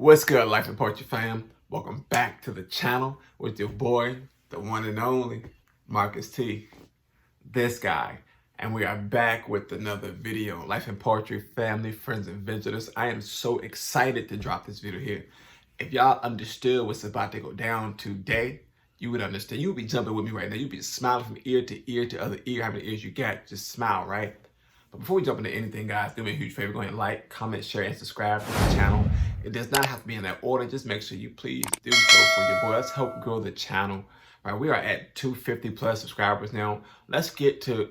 What's good, Life and Poetry fam? Welcome back to the channel with your boy, the one and only Marcus T, this guy. And we are back with another video. Life and Poetry family, friends, and visitors. I am so excited to drop this video here. If y'all understood what's about to go down today, you would understand. You would be jumping with me right now. You'd be smiling from ear to ear to other ear. How many ears you got? Just smile, right? But before we jump into anything, guys, do me a huge favor. Go ahead and like, comment, share, and subscribe to the channel. It does not have to be in that order. Just make sure you please do so for your boy. Let's help grow the channel. All right, we are at 250 plus subscribers now. Let's get to,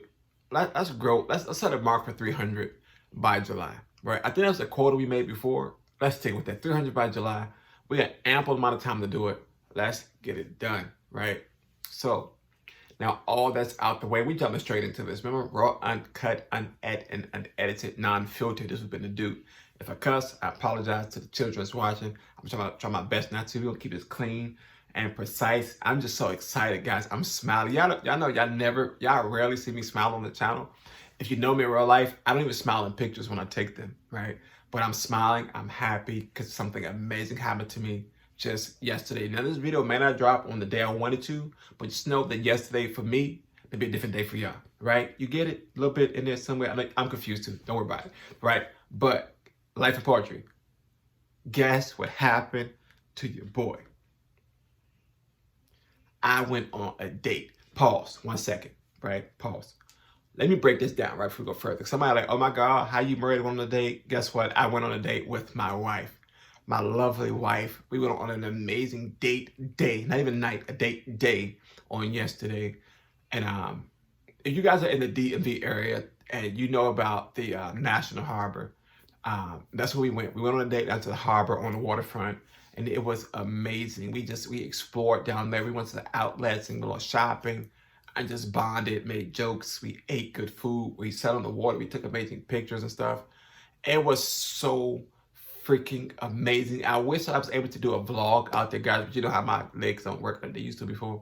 let's grow. Let's set a mark for 300 by July. Right, I think that's a quota we made before. Let's take with that 300 by July. We got ample amount of time to do it. Let's get it done. Right. So now all that's out the way, we jumping straight into this. Remember, raw, uncut, unedited, non-filtered. This has been the do. If I cuss, I apologize to the children that's watching. I'm trying my best not to. We're gonna keep this clean and precise. I'm just so excited, guys. I'm smiling. Y'all know y'all rarely see me smile on the channel. If you know me in real life, I don't even smile in pictures when I take them, right? But I'm smiling, I'm happy because something amazing happened to me just yesterday. Now this video may not drop on the day I wanted to, but just know that yesterday for me, it'd be a different day for y'all, right? You get it? A little bit in there somewhere. I'm confused too, don't worry about it, right? But Life of Poetry, guess what happened to your boy? I went on a date. Pause, 1 second, right? Pause. Let me break this down right before we go further. Somebody like, oh my God, how you married on a date? Guess what? I went on a date with my wife, my lovely wife. We went on an amazing date day, not even night, a date day on yesterday. And if you guys are in the DMV area and you know about the National Harbor, that's where we went. We went on a date down to the harbor on the waterfront, and it was amazing. We explored down there. We went to the outlets and a little shopping and just bonded, made jokes. We ate good food. We sat on the water. We took amazing pictures and stuff. It was so freaking amazing. I wish I was able to do a vlog out there, guys, but you know how my legs don't work like they used to before,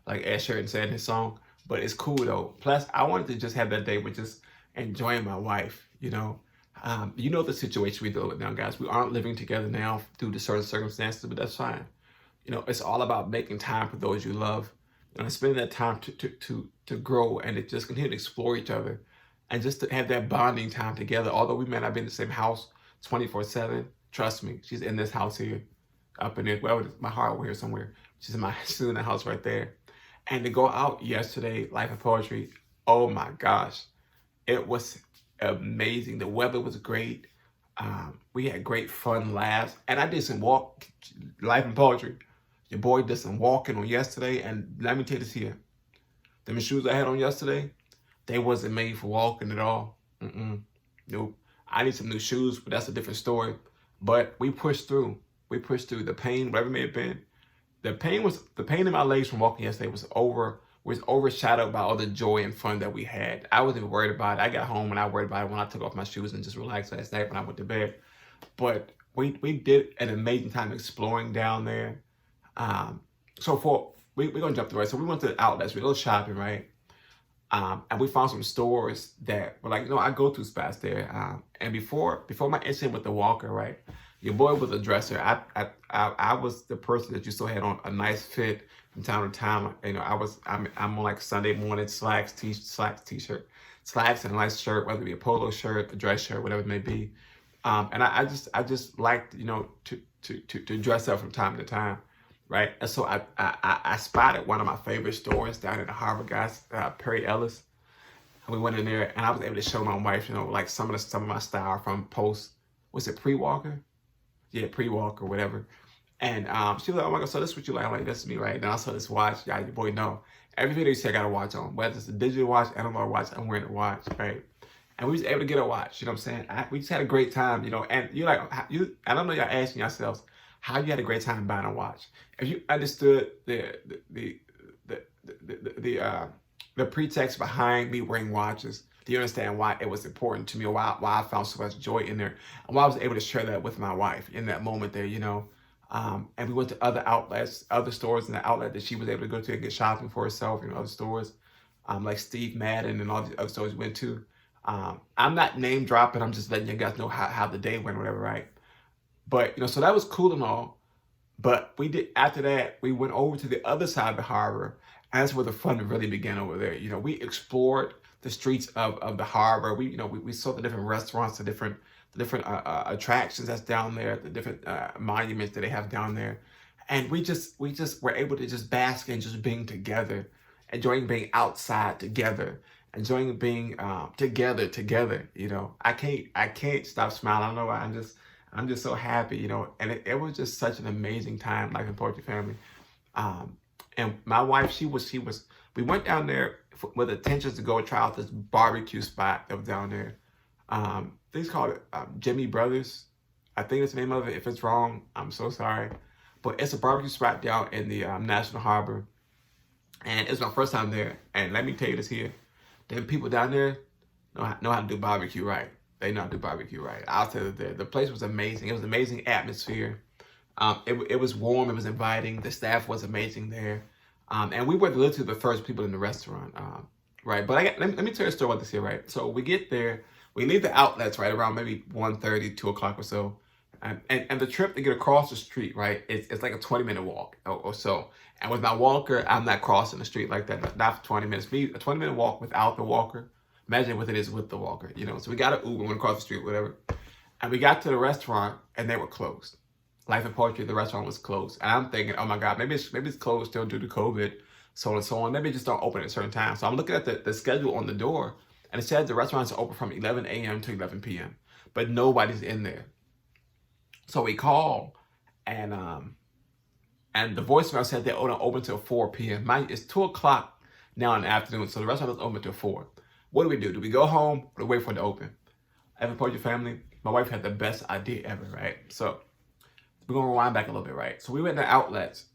like Ed Sheeran said in his song. But it's cool though. Plus, I wanted to just have that day with just enjoying my wife, you know. You know the situation we deal with now, guys. We aren't living together now due to certain circumstances, but that's fine. You know, it's all about making time for those you love and spending that time to grow and to just continue to explore each other and just to have that bonding time together. Although we may not be in the same house 24/7, trust me, she's in this house here, up in there. Well, my heart over here somewhere. She's in the house right there. And to go out yesterday, Life of Poetry, oh my gosh, it was amazing. The weather was great. We had great fun laughs. And I did some Life and Poetry. Your boy did some walking on yesterday. And let me tell you this here. Them shoes I had on yesterday, they wasn't made for walking at all. Nope. I need some new shoes, but that's a different story. But we pushed through. We pushed through. The pain, whatever it may have been, the pain in my legs from walking yesterday was overshadowed by all the joy and fun that we had. I wasn't even worried about it. I got home and I worried about it when I took off my shoes and just relaxed last night when I went to bed. But we did an amazing time exploring down there. So we're gonna jump through it. So we went to the outlets, we go shopping, right? And we found some stores that were like, you know, I go through spots there. And before my incident with the walker, right? Your boy was a dresser. I was the person that you still had on a nice fit from time to time. You know, I'm on like Sunday morning slacks, t-shirt, slacks and a nice shirt, whether it be a polo shirt, a dress shirt, whatever it may be. And I just liked, you know, to dress up from time to time, right? And so I spotted one of my favorite stores down in the harbor, guys, Perry Ellis. And we went in there, and I was able to show my wife, you know, like some of my style from was it pre-walker? Yeah, pre-walk or whatever. And she was like, oh my God, so this is what you like. I'm like, this is me, right? And I saw this watch. Yeah, your boy know. Every video you see, I got a watch on. Whether it's a digital watch, analog watch, I'm wearing a watch, right? And we was able to get a watch, you know what I'm saying? We just had a great time, you know. And you're like, I don't know, y'all asking yourselves, how you had a great time buying a watch? If you understood the pretext behind me wearing watches, do you understand why it was important to me, or why I found so much joy in there, and why I was able to share that with my wife in that moment there, you know? And we went to other outlets, other stores in the outlet that she was able to go to and get shopping for herself, you know, other stores, like Steve Madden and all the other stores we went to. I'm not name dropping, I'm just letting you guys know how the day went, whatever, right? But, so that was cool and all. But after that, we went over to the other side of the harbor. And that's where the fun really began over there. We explored the streets of the harbor. We saw the different restaurants, the different attractions that's down there, the different monuments that they have down there. And we just were able to just bask in just being together, enjoying being outside together, enjoying being together. I can't stop smiling. I don't know why. I'm just so happy. And it was just such an amazing time, Life in Poetry family. And my wife, we went down there with intentions to go try out this barbecue spot that was down there. They called it Jimmy Brothers. I think that's the name of it. If it's wrong, I'm so sorry. But it's a barbecue spot down in the National Harbor. And it's my first time there. And let me tell you this here. Them people down there know how to do barbecue right. They know how to do barbecue right. I'll tell you that. The place was amazing. It was an amazing atmosphere. It was warm. It was inviting. The staff was amazing there. And we were literally the first people in the restaurant. Right. But let me tell you a story about this here, right? So we get there. We leave the outlets right around maybe 1:30, 2 o'clock or so. And the trip to get across the street, right, it's like a 20-minute walk or so. And with my walker, I'm not crossing the street like that, not for 20 minutes. A 20-minute walk without the walker, imagine what it is with the walker, So we got an Uber, went across the street, whatever. And we got to the restaurant, and they were closed. Life in Poetry, the restaurant was closed. And I'm thinking, oh my God, maybe it's closed still due to COVID, so on and so on. Maybe it just don't open at a certain time. So I'm looking at the schedule on the door, and it said the restaurant's open from 11 a.m. to 11 p.m., but nobody's in there. So we call, and the voicemail said they're only open till 4 p.m. It's 2 o'clock now in the afternoon, so the restaurant is open till 4. What do? Do we go home or wait for it to open? Every Poetry family, my wife had the best idea ever, right? So we're going to rewind back a little bit, right? So we went to outlets,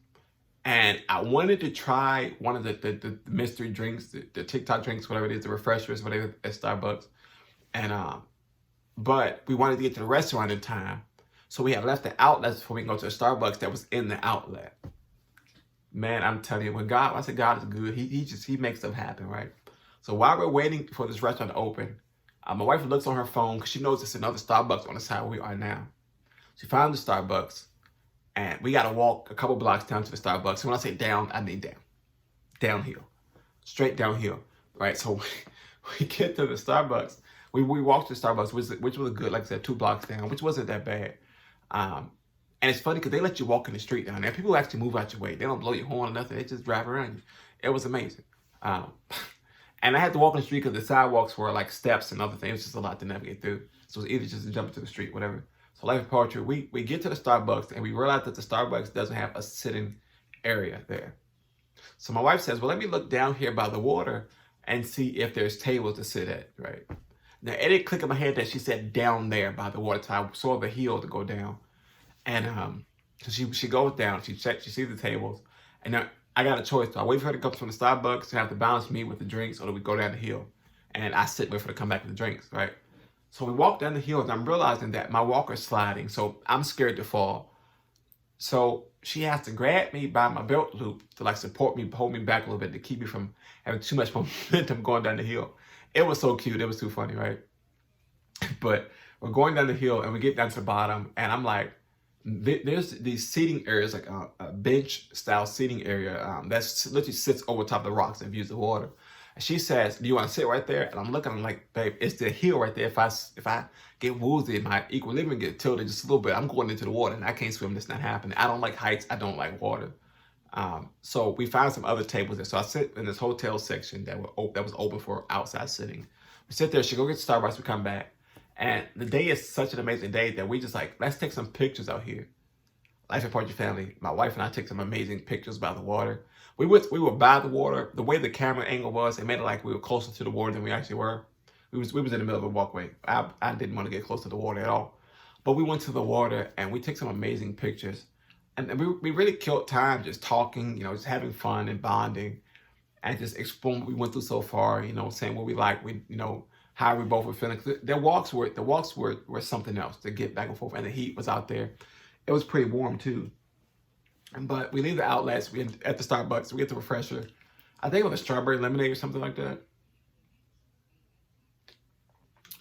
and I wanted to try one of the mystery drinks, the TikTok drinks, whatever it is, the refreshers, whatever, at Starbucks. And but we wanted to get to the restaurant in time. So we had left the outlets before we can go to the Starbucks that was in the outlet. Man, I'm telling you, when I said God is good, he makes stuff happen, right? So while we're waiting for this restaurant to open, my wife looks on her phone because she knows there's another Starbucks on the side where we are now. She found the Starbucks, and we got to walk a couple blocks down to the Starbucks. And when I say down, I mean down. Downhill. Straight downhill, right? So we get to the Starbucks. We walked to the Starbucks, which was good, like I said, 2 blocks down, which wasn't that bad. And it's funny because they let you walk in the street down there. People actually move out your way. They don't blow your horn or nothing. They just drive around you. It was amazing. And I had to walk in the street because the sidewalks were like steps and other things. It was just a lot to navigate through. So it was easy just to jump into the street, whatever. So Life in Poetry, we get to the Starbucks, and we realize that the Starbucks doesn't have a sitting area there. So my wife says, well, let me look down here by the water and see if there's tables to sit at, right? Now, it didn't click in my head that she said down there by the water. So I saw the hill to go down. And so she goes down, she checks, she sees the tables. And now I got a choice. So I wait for her to come from the Starbucks and have to balance me with the drinks, or do we go down the hill? And I sit with her to come back with the drinks, right? So we walk down the hill, and I'm realizing that my walker's sliding, so I'm scared to fall. So she has to grab me by my belt loop to like support me, hold me back a little bit to keep me from having too much momentum going down the hill. It was so cute. It was too funny, right? But we're going down the hill, and we get down to the bottom, and I'm like, there's these seating areas, like a bench-style seating area that literally sits over top of the rocks and views the water. And she says, do you want to sit right there? And I'm looking, I'm like, babe, it's the hill right there. If I get woozy, my equilibrium get tilted just a little bit, I'm going into the water, and I can't swim. That's not happening. I don't like heights. I don't like water. So we found some other tables there. So I sit in this hotel section that was open for outside sitting. We sit there. She go get Starbucks. We come back. And the day is such an amazing day that we just like, let's take some pictures out here. Life in Poetry family, my wife and I took some amazing pictures by the water. We were by the water. The way the camera angle was, it made it like we were closer to the water than we actually were. We was in the middle of a walkway. I didn't want to get close to the water at all. But we went to the water, and we took some amazing pictures. And we really killed time just talking, just having fun and bonding, and just exploring what we went through so far, saying what we like, how we both were feeling. The walks were something else to get back and forth, and the heat was out there. It was pretty warm too. But we leave the outlets, we at the Starbucks, we get the refresher. I think it was a strawberry lemonade or something like that.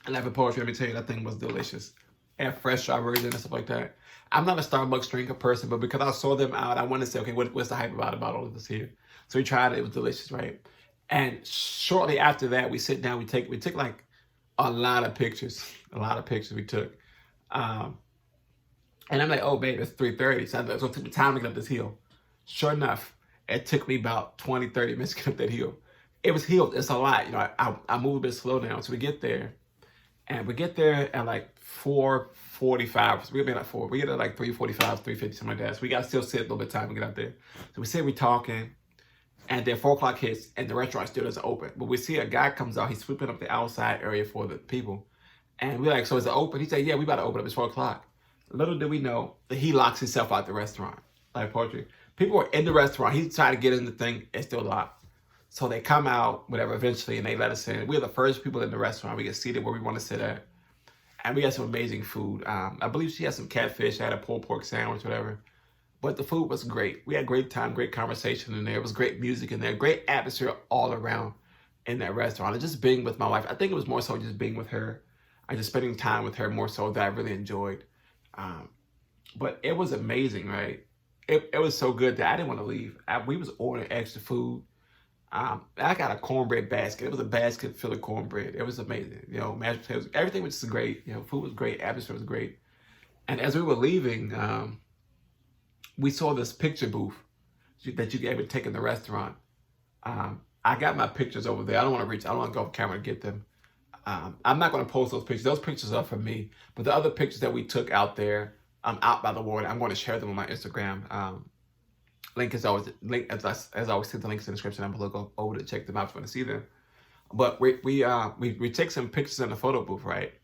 And Life in Poetry, let me tell you, that thing was delicious. and fresh strawberries and stuff like that. I'm not a Starbucks drinker person, but because I saw them out, I wanted to say, okay, what's the hype about all of this here? So we tried it. It was delicious, right? And shortly after that, we sit down. We took like a lot of pictures. A lot of pictures we took. Um, and I'm like, oh, babe, it's 3:30. So it took me time to get up this hill. Sure enough, it took me about 20, 30 minutes to get up that hill. It was hills. It's a lot. You know, I move a bit slow now. So we get there. And we get there at like 4:45. So we get there at 4. We get there at like 3:45, 3:50, something like that. So we got to still sit a little bit of time to get out there. So we sit, we talking. And then 4 o'clock hits and the restaurant still doesn't open. But we see a guy comes out. He's sweeping up the outside area for the people. And we're like, so is it open? He said, yeah, we about to open up. It's 4 o'clock. Little did we know that he locks himself out the restaurant. Like poetry. People were in the restaurant. He's trying to get in the thing. It's still locked. So they come out, whatever, eventually, and they let us in. We're the first people in the restaurant. We get seated where we want to sit at. And we got some amazing food. I believe she had some catfish. I had a pulled pork sandwich, whatever. But the food was great. We had great time, great conversation in there. It was great music in there, great atmosphere all around in that restaurant. And just being with my wife, I think it was more so just being with her. I just spending time with her more so that I really enjoyed. But it was amazing, right? It was so good that I didn't want to leave. We was ordering extra food. I got a cornbread basket. It was a basket full of cornbread. It was amazing. You know, mashed potatoes, everything was just great. You know, food was great, atmosphere was great. And as we were leaving, we saw this picture booth that you could able to take in the restaurant. I got my pictures over there. I don't want to go off camera to get them. I'm not going to post those pictures. Those pictures are for me. But the other pictures that we took out there, out by the water, I'm going to share them on my Instagram. Link is always as always. See the links in the description. I'm going to go over to check them out if you want to see them. But we take some pictures in the photo booth, right?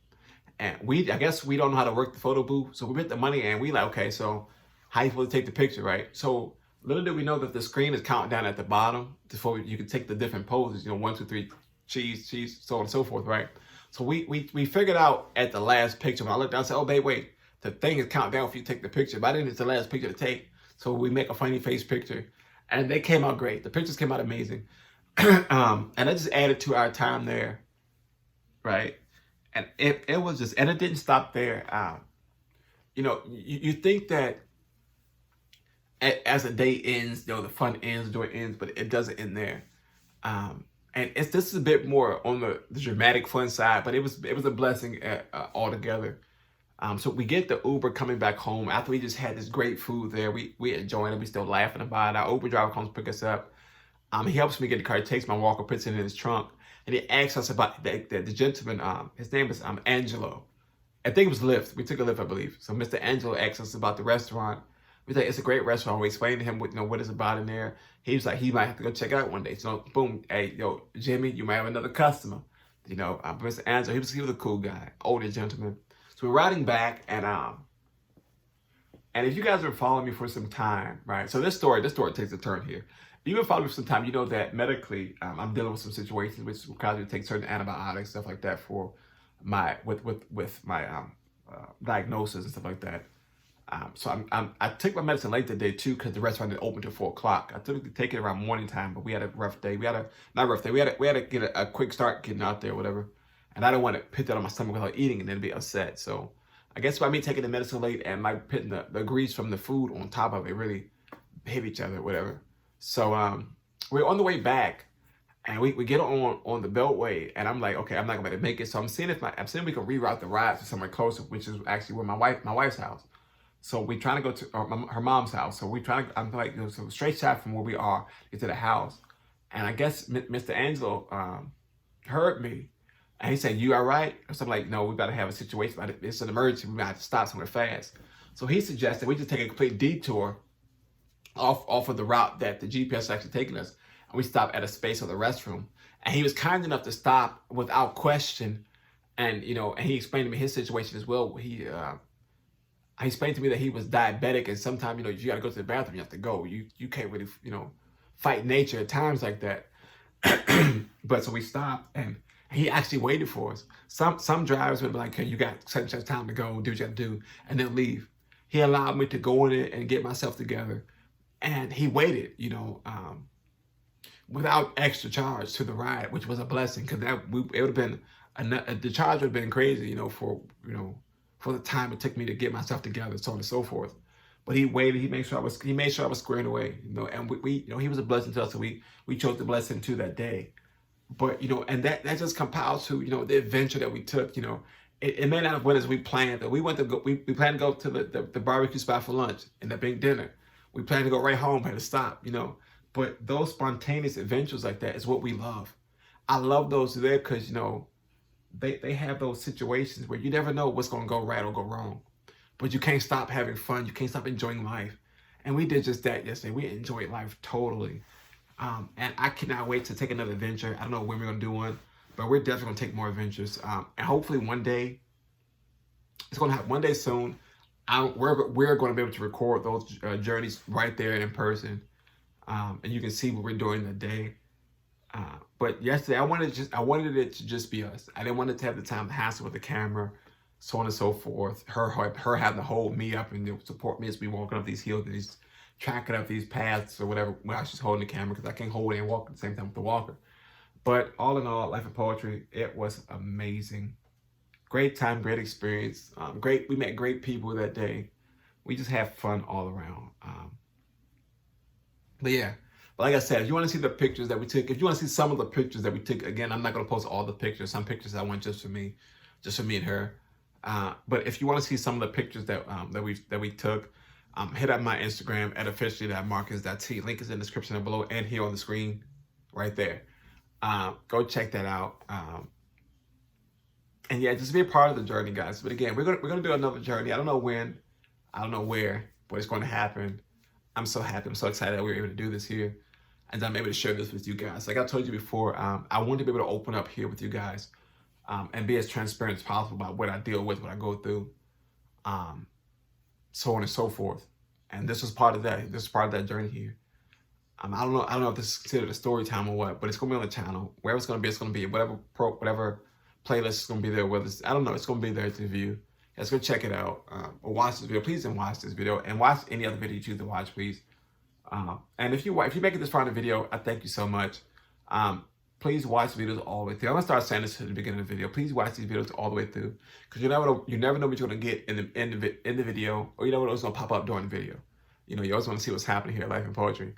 And I guess we don't know how to work the photo booth, so we put the money in. We like, okay, so how you supposed to take the picture, right? So little did we know that the screen is counting down at the bottom before you can take the different poses. You know, 1, 2, 3, cheese, so on and so forth, right? So we figured out at the last picture. When I looked down, I said, oh, babe, wait, the thing is counting down if you take the picture. But I didn't. It's the last picture to take. So we make a funny face picture, and they came out great. The pictures came out amazing, and it just added to our time there, right? And it was just, and it didn't stop there. You know, you think that as a day ends, you know, the fun ends, the joy ends, but it doesn't end there. And this is a bit more on the dramatic fun side, but it was a blessing altogether. So we get the Uber coming back home after we just had this great food there. We enjoying it. We still laughing about it. Our Uber driver comes to pick us up. He helps me get the car. He takes my walker, puts it in his trunk, and he asks us about the gentleman. His name is Angelo. I think it was Lyft. We took a Lyft, I believe. So Mr. Angelo asked us about the restaurant. We think it's a great restaurant. We explained to him what it's about in there. He was like, he might have to go check it out one day. So boom, hey, yo, Jimmy, you might have another customer. You know, Mr. Angelo, he was a cool guy, older gentleman. So we're riding back, and if you guys are following me for some time, right? So this story takes a turn here. If you've been following me for some time, you know that medically, I'm dealing with some situations which requires me to take certain antibiotics, stuff like that, for my diagnosis and stuff like that. So I took my medicine late today too, because the restaurant didn't open till 4 o'clock. I typically take it around morning time, but we had a rough day. We had to get a quick start getting out there, whatever. And I don't want to put that on my stomach without eating and then be upset. So I guess by me taking the medicine late and my putting the grease from the food on top of it really hit each other, whatever. So we're on the way back, and we get on the Beltway, and I'm like, okay, I'm not gonna make it. So I'm seeing if we can reroute the ride to somewhere closer, which is actually where my wife's house. So we trying to go to her mom's house. So I'm like, so straight shot from where we are get to the house. And I guess Mr. Angelo heard me. And he said, you all right? So I'm like, no, we got to have a situation. It's an emergency. We might have to stop somewhere fast. So he suggested we just take a complete detour off of the route that the GPS is actually taking us. And we stop at a space of the restroom. And he was kind enough to stop without question. And, you know, and he explained to me his situation as well. He explained to me that he was diabetic. And sometimes, you know, you got to go to the bathroom. You have to go. You can't really, you know, fight nature at times like that. But so we stopped, and he actually waited for us. Some drivers would be like, okay, you got such time to go, do what you got to do, and then leave. He allowed me to go in it and get myself together. And he waited, you know, without extra charge to the ride, which was a blessing, because it would have been, the charge would have been crazy, you know, for for the time it took me to get myself together, so on and so forth. But he waited. He made sure I was squared away. And we he was a blessing to us, so we chose to bless him too that day. But and that just compiles to the adventure that we took. It may not have went as we planned. But we planned to go to the barbecue spot for lunch and the big dinner. We planned to go right home, had to stop. But those spontaneous adventures like that is what we love. I love those there because they have those situations where you never know what's going to go right or go wrong. But you can't stop having fun. You can't stop enjoying life. And we did just that yesterday. We enjoyed life totally. And I cannot wait to take another adventure. I don't know when we're going to do one, but we're definitely going to take more adventures. And hopefully one day, it's going to happen one day soon. We're going to be able to record those journeys right there in person. And you can see what we're doing that day. But yesterday, I wanted it to just be us. I didn't want it to have the time to hassle with the camera, so on and so forth. Her having to hold me up and support me as we walking up these hills and these tracking up these paths or whatever while she's holding the camera, because I can't hold it and walk at the same time with the walker. But all in all, Life in Poetry, it was amazing. Great time, great experience. We met great people that day. We just had fun all around. But yeah. But like I said, if you want to see the pictures that we took, if you want to see some of the pictures that we took, again, I'm not going to post all the pictures. Some pictures I went just for me and her. But if you want to see some of the pictures that we took, hit up my Instagram at officially.marcus.t. Link is in the description down below and here on the screen right there. Go check that out. And yeah, just be a part of the journey, guys. But again, we're gonna do another journey. I don't know when, I don't know where, but it's going to happen. I'm so happy. I'm so excited that we were able to do this here. And I'm able to share this with you guys. Like I told you before, I want to be able to open up here with you guys and be as transparent as possible about what I deal with, what I go through, so on and so forth. And this was part of that. This is part of that journey here. I don't know if this is considered a story time or what, but it's going to be on the channel. Wherever it's going to be whatever playlist is going to be there. Whether it's, I don't know, it's going to be there to view. Let's go check it out or watch this video. Please don't watch this video and watch any other video you choose to watch, please. And if you make it this far in the video, I thank you so much. Please watch videos all the way through. I'm gonna start saying this at the beginning of the video. Please watch these videos all the way through, because you never know what you're gonna get in the video, or you never know what's gonna pop up during the video. You always want to see what's happening here at Life in Poetry.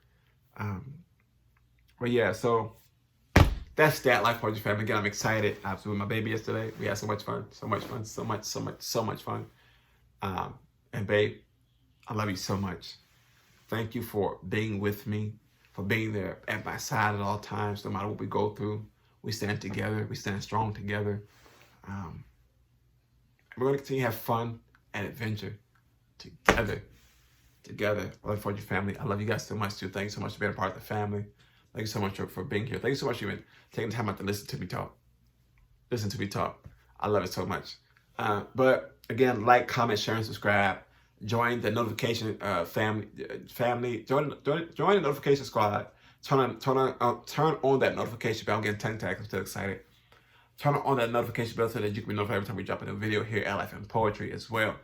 But yeah, so that's that, Life Poetry family. Again, I'm excited. I was with my baby yesterday. We had so much fun, so much fun. And babe, I love you so much. Thank you for being with me, for being there at my side at all times, no matter what we go through. We stand together. We stand strong together. We're going to continue to have fun and adventure together. Life Poetry family. I love you guys so much too. Thank you so much for being a part of the family. Thank you so much for being here. Thank you so much for even taking the time out to listen to me talk. I love it so much. But again, like, comment, share, and subscribe. Join the notification family. Join the notification squad. Turn on that notification bell. I'm getting tongue-tied. I'm still excited. Turn on that notification bell so that you can be notified every time we drop a new video here at Life in Poetry as well.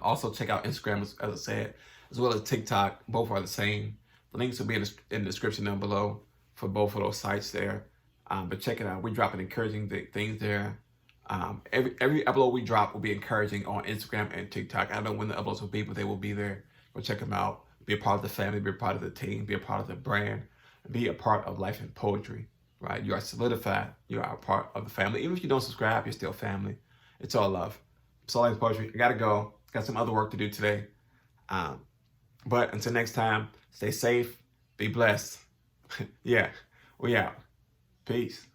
Also check out Instagram, as I said, as well as TikTok. Both are the same. The links will be in the description down below for both of those sites there. But check it out. We're dropping encouraging things there. Every upload we drop will be encouraging on Instagram and TikTok. I don't know when the uploads will be, but they will be there. Go check them out. Be a part of the family. Be a part of the team. Be a part of the brand. Be a part of Life in Poetry. Right? You are solidified. You are a part of the family. Even if you don't subscribe, you're still family. It's all love. So Life in Poetry. I gotta go. Got some other work to do today. But until next time, stay safe. Be blessed. Yeah. We out. Peace.